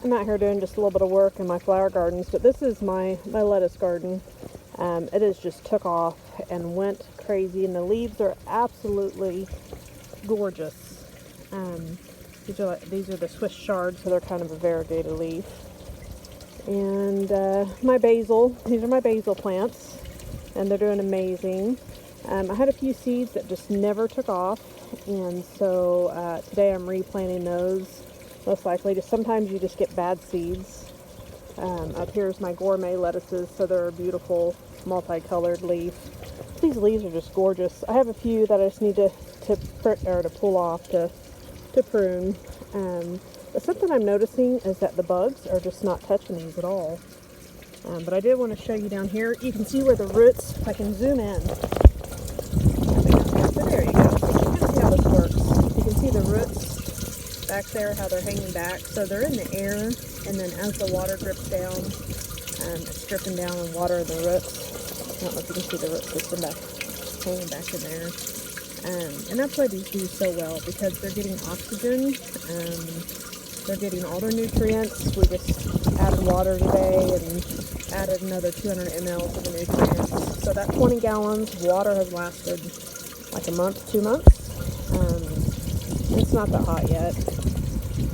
I'm out here doing just a little bit of work in my flower gardens, but this is my lettuce garden. It has just took off and went crazy, and the leaves are absolutely gorgeous. These are the Swiss Chard, so they're kind of a variegated leaf. And my basil, these are my basil plants, and they're doing amazing. I had a few seeds that just never took off, and so today I'm replanting those. Most likely, just sometimes you just get bad seeds. Up here's my gourmet lettuces, so they're a beautiful multicolored leaf. These leaves are just gorgeous. I have a few that I just need to pull off to prune. But something I'm noticing is that the bugs are just not touching these at all. But I did want to show you down here. You can see where the roots, if I can zoom in. So there you go. You can see how this works. You can see the roots back there, how they're hanging back. So they're in the air, and then as the water drips down, it's dripping down and water the roots. I don't know if you can see the root system hanging back in there. And that's why these do so well, because they're getting oxygen. They're getting all their nutrients. We just added water today and added another 200 mLs of the nutrients. So that 20 gallons of water has lasted like a month, 2 months. It's not that hot yet.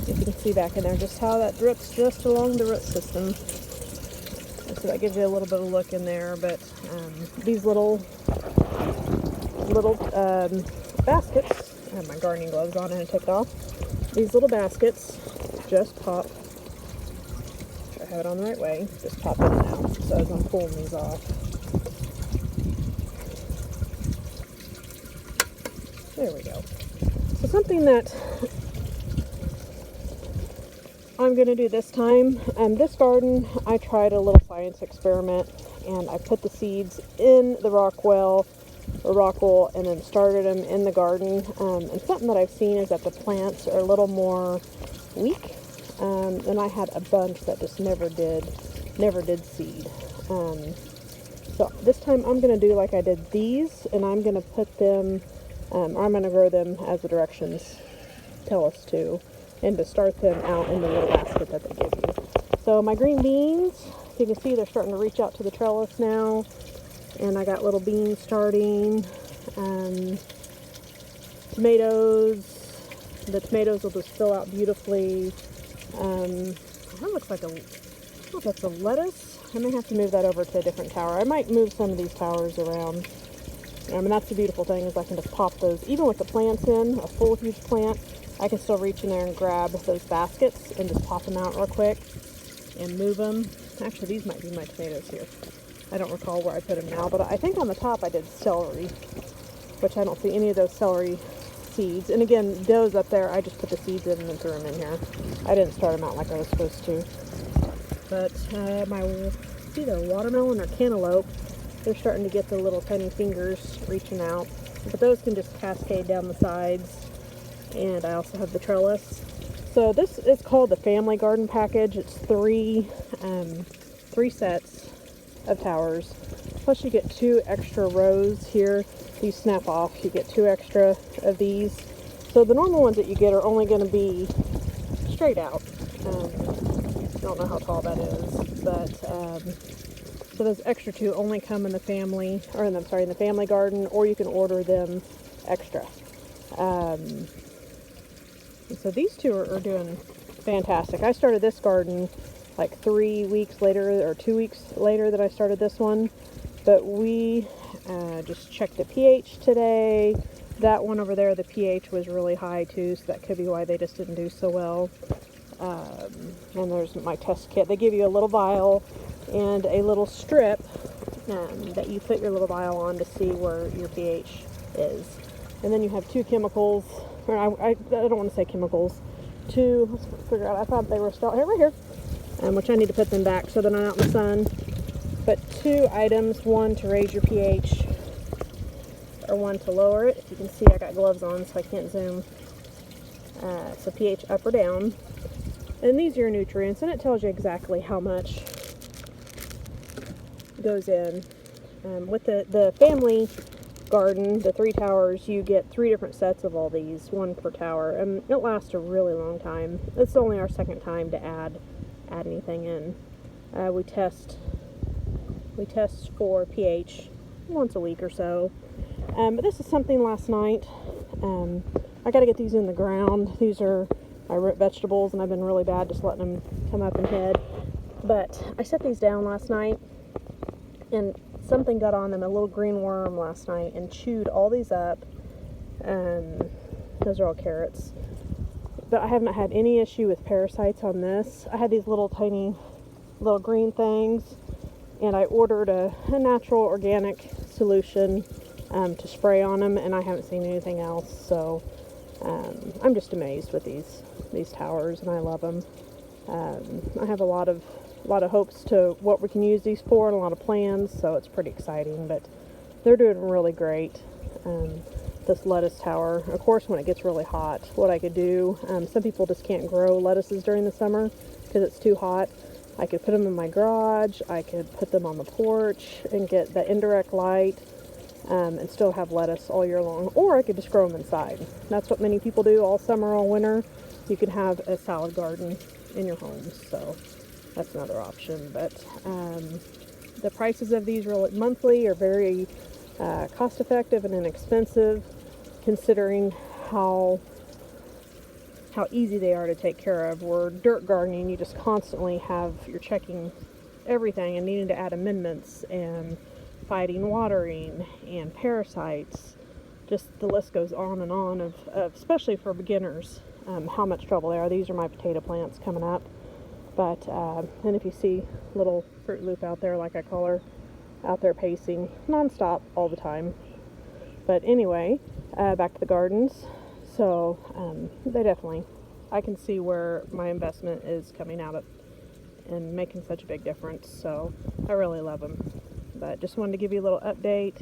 You can see back in there just how that drips just along the root system. And so that gives you a little bit of look in there. But these little baskets, I have my gardening gloves on and I took it off. These little baskets just pop. I have it on the right way. Just pop in and out. So as I'm pulling these off. There we go. So something that I'm going to do this time, this garden, I tried a little science experiment, and I put the seeds in the rock wool and then started them in the garden. And something that I've seen is that the plants are a little more weak. And I had a bunch that just never did seed. So this time I'm going to do like I did these, and I'm going to put them, I'm going to grow them as the directions tell us to, and to start them out in the little basket that they give you. So my green beans, you can see they're starting to reach out to the trellis now, and I got little beans starting. Tomatoes, the tomatoes will just fill out beautifully. That looks like that's a lettuce. I may have to move that over to a different tower. I might move some of these towers around. That's the beautiful thing, is I can just pop those, even with the plants in, a full huge plant, I can still reach in there and grab those baskets and just pop them out real quick and move them. Actually, these might be my tomatoes here. I don't recall where I put them now, but I think on the top I did celery, which I don't see any of those celery seeds. And again, those up there, I just put the seeds in and then threw them in here. I didn't start them out like I was supposed to. But it's either watermelon or cantaloupe. They're starting to get the little tiny fingers reaching out. But those can just cascade down the sides. And I also have the trellis. So this is called the Family Garden Package. It's three sets of towers. Plus you get 2 extra rows here. These snap off. You get 2 extra of these. So the normal ones that you get are only going to be straight out. I don't know how tall that is, but so those extra 2 only come in the family, in the Family Garden, or you can order them extra. And so these 2 are doing fantastic. I started this garden like 3 weeks later, or 2 weeks later that I started this one, but we just checked the pH today. That one over there, the pH was really high too, so that could be why they just didn't do so well. And there's my test kit. They give you a little vial and a little strip that you put your little vial on to see where your pH is. And then you have 2 chemicals, or I don't want to say chemicals, 2, let's figure out, I thought they were still here, right here, which I need to put them back so they're not out in the sun. But 2 items, 1 to raise your pH, or 1 to lower it. If you can see, I got gloves on, so I can't zoom. So pH up or down. And these are your nutrients, and it tells you exactly how much goes in. With the family garden, the 3 towers, you get 3 different sets of all these, 1 per tower, and it lasts a really long time. It's only our second time to add anything in. We test for pH once a week or so. But this is something last night. I got to get these in the ground. These are my root vegetables, and I've been really bad just letting them come up and head. But I set these down last night, and something got on them, a little green worm last night, and chewed all these up. Those are all carrots. But I haven't had any issue with parasites on this. I had these little tiny little green things, and I ordered a natural organic solution to spray on them, and I haven't seen anything else. So I'm just amazed with these towers, and I love them. I have a lot of hopes to what we can use these for, and a lot of plans, so it's pretty exciting. But they're doing really great. This lettuce tower, of course, when it gets really hot, what I could do, some people just can't grow lettuces during the summer because it's too hot. I could put them in my garage, I could put them on the porch and get the indirect light, and still have lettuce all year long. Or I could just grow them inside. That's what many people do all summer, all winter. You can have a salad garden in your home, so that's another option. But the prices of these monthly are very cost effective and inexpensive, considering how easy they are to take care of. Where dirt gardening, you just constantly you're checking everything and needing to add amendments and fighting watering and parasites. Just the list goes on and on of especially for beginners, how much trouble they are. These are my potato plants coming up. But and if you see little Fruit Loop out there, like I call her, out there pacing nonstop all the time. But anyway, back to the gardens. So they definitely, I can see where my investment is coming out of and making such a big difference. So I really love them. But just wanted to give you a little update.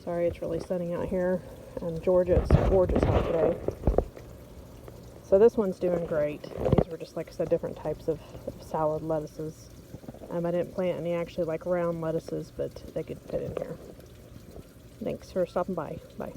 Sorry, it's really sunny out here in Georgia. It's gorgeous out today. So this one's doing great. These were just, like I said, different types of salad lettuces. I didn't plant any actually like round lettuces, but they could fit in here. Thanks for stopping by. Bye.